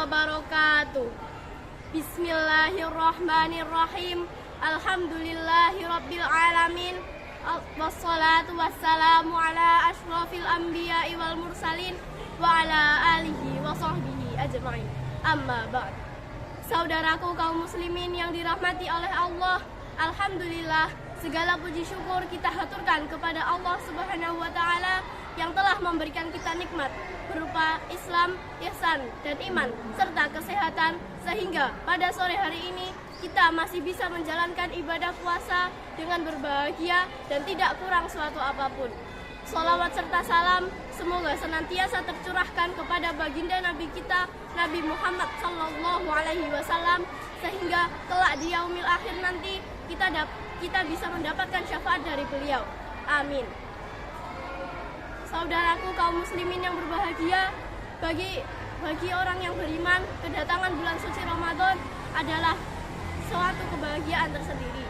wabarakatuh. Bismillahirrahmanirrahim. Alhamdulillahirabbil alamin. Wassalatu wassalamu ala asyrafil anbiya'i wal mursalin wa ala alihi wa sahbihi ajma'in. Amma ba'd. Saudaraku kaum muslimin yang dirahmati oleh Allah, alhamdulillah, segala puji syukur kita haturkan kepada Allah Subhanahu wa taala yang telah memberikan kita nikmat berupa Islam, ihsan dan iman serta kesehatan, sehingga pada sore hari ini kita masih bisa menjalankan ibadah puasa dengan berbahagia dan tidak kurang suatu apapun. Sholawat serta salam semoga senantiasa tercurahkan kepada baginda Nabi kita, Nabi Muhammad SAW, sehingga kelak di yaumil akhir nanti kita bisa mendapatkan syafaat dari beliau. Amin. Saudaraku kaum muslimin yang berbahagia, bagi orang yang beriman, kedatangan bulan suci Ramadan adalah suatu kebahagiaan tersendiri.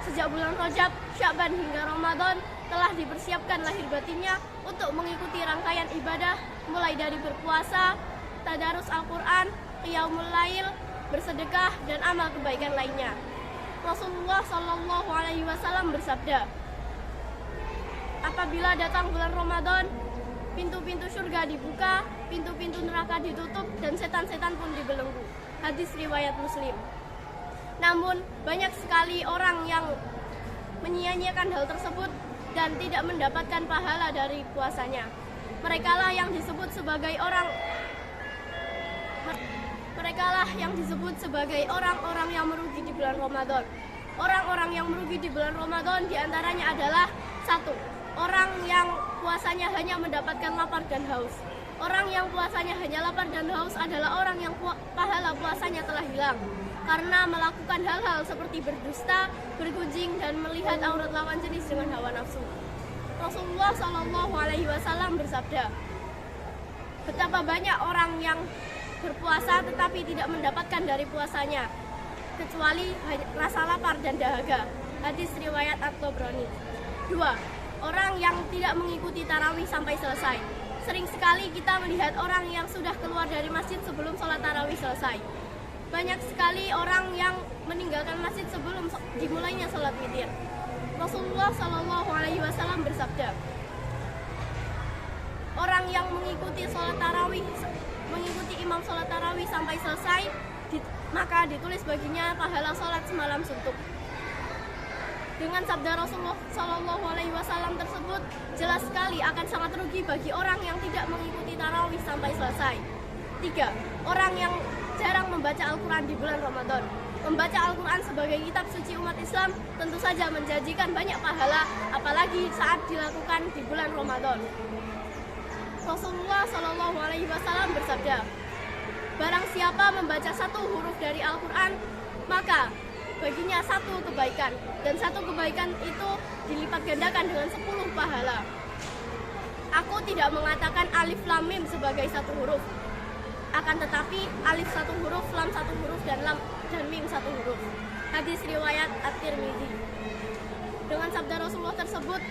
Sejak bulan Rajab, Sya'ban hingga Ramadan telah dipersiapkan lahir batinnya untuk mengikuti rangkaian ibadah mulai dari berpuasa, tadarus Al-Quran, qiyamul lail, bersedekah dan amal kebaikan lainnya. Rasulullah SAW bersabda, apabila datang bulan Ramadan, pintu-pintu surga dibuka, pintu-pintu neraka ditutup, dan setan-setan pun dibelenggu. Hadis riwayat Muslim. Namun, banyak sekali orang yang menyia-nyiakan hal tersebut dan tidak mendapatkan pahala dari puasanya. Merekalah yang disebut sebagai orang-orang yang merugi di bulan Ramadan. Orang-orang yang merugi di bulan Ramadan diantaranya adalah: 1. Orang yang puasanya hanya mendapatkan lapar dan haus. Orang yang puasanya hanya lapar dan haus adalah orang yang pahala puasanya telah hilang karena melakukan hal-hal seperti berdusta, bergunjing, dan melihat aurat lawan jenis dengan hawa nafsu. Rasulullah SAW bersabda, betapa banyak orang yang berpuasa tetapi tidak mendapatkan dari puasanya kecuali rasa lapar dan dahaga. Hadis riwayat At-Tabrani. 2. Orang yang tidak mengikuti tarawih sampai selesai. Sering sekali kita melihat orang yang sudah keluar dari masjid sebelum sholat tarawih selesai. Banyak sekali orang yang meninggalkan masjid sebelum dimulainya sholat witir. Rasulullah SAW bersabda, orang yang mengikuti imam sholat tarawih sampai selesai, maka ditulis baginya pahala sholat semalam suntuk. Dengan sabda Rasulullah SAW tersebut, jelas sekali akan sangat rugi bagi orang yang tidak mengikuti tarawih sampai selesai. 3. Orang yang jarang membaca Al-Quran di bulan Ramadan. Membaca Al-Quran sebagai kitab suci umat Islam tentu saja menjanjikan banyak pahala, apalagi saat dilakukan di bulan Ramadan. Rasulullah SAW bersabda, barang siapa membaca satu huruf dari Al-Quran, maka baginya satu kebaikan, dan satu kebaikan itu dilipat gandakan dengan 10 pahala. Aku tidak mengatakan alif lam mim sebagai satu huruf, akan tetapi alif satu huruf, lam satu huruf, dan lam dan mim satu huruf. Hadis riwayat At-Tirmidzi. Dengan sabda Rasulullah tersebut,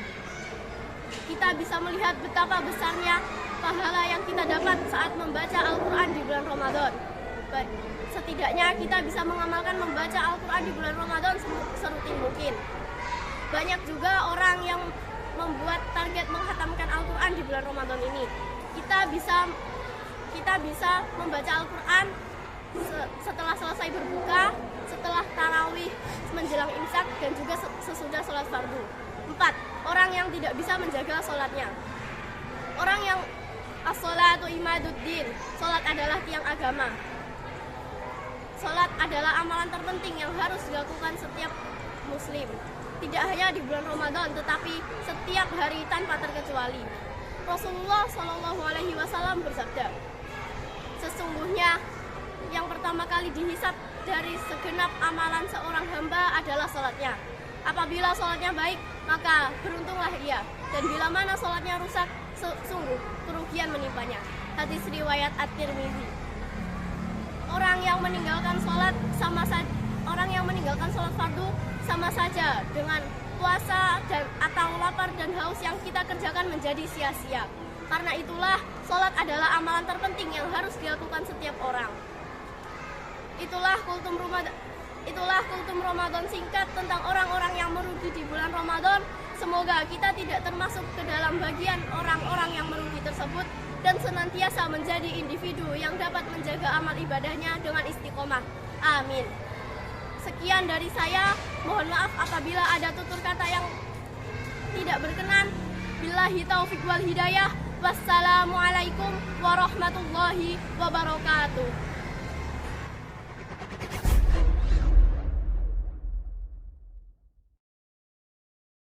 kita bisa melihat betapa besarnya pahala yang kita dapat saat membaca Al-Quran di bulan Ramadan. Setidaknya kita bisa mengamalkan membaca Al-Quran di bulan Ramadan serutin mungkin. Banyak juga orang yang membuat target menghatamkan Al-Quran di bulan Ramadan ini. Kita bisa membaca Al-Quran setelah selesai berbuka, setelah tarawih menjelang imsak, dan juga sesudah sholat fardu. 4. Orang yang tidak bisa menjaga sholatnya. Orang yang as-sholatu imaduddin, sholat adalah tiang agama. Sholat adalah amalan terpenting yang harus dilakukan setiap muslim, tidak hanya di bulan Ramadan, tetapi setiap hari tanpa terkecuali. Rasulullah SAW bersabda, sesungguhnya yang pertama kali dihisab dari segenap amalan seorang hamba adalah sholatnya. Apabila sholatnya baik, maka beruntunglah ia, dan bila mana sholatnya rusak, sungguh kerugian menimpanya. Hadis riwayat At-Tirmidzi. Orang yang meninggalkan sholat fardu sama saja dengan puasa atau lapar dan haus yang kita kerjakan menjadi sia-sia. Karena itulah sholat adalah amalan terpenting yang harus dilakukan setiap orang. Itulah kultum Ramadan singkat tentang orang-orang yang merugi di bulan Ramadan. Semoga kita tidak termasuk ke dalam bagian orang-orang yang merugi tersebut dan senantiasa menjadi individu yang dapat menjaga amal ibadahnya dengan istiqomah. Amin. Sekian dari saya. Mohon maaf apabila ada tutur kata yang tidak berkenan. Billahi taufiq wal hidayah. Wassalamualaikum warahmatullahi wabarakatuh.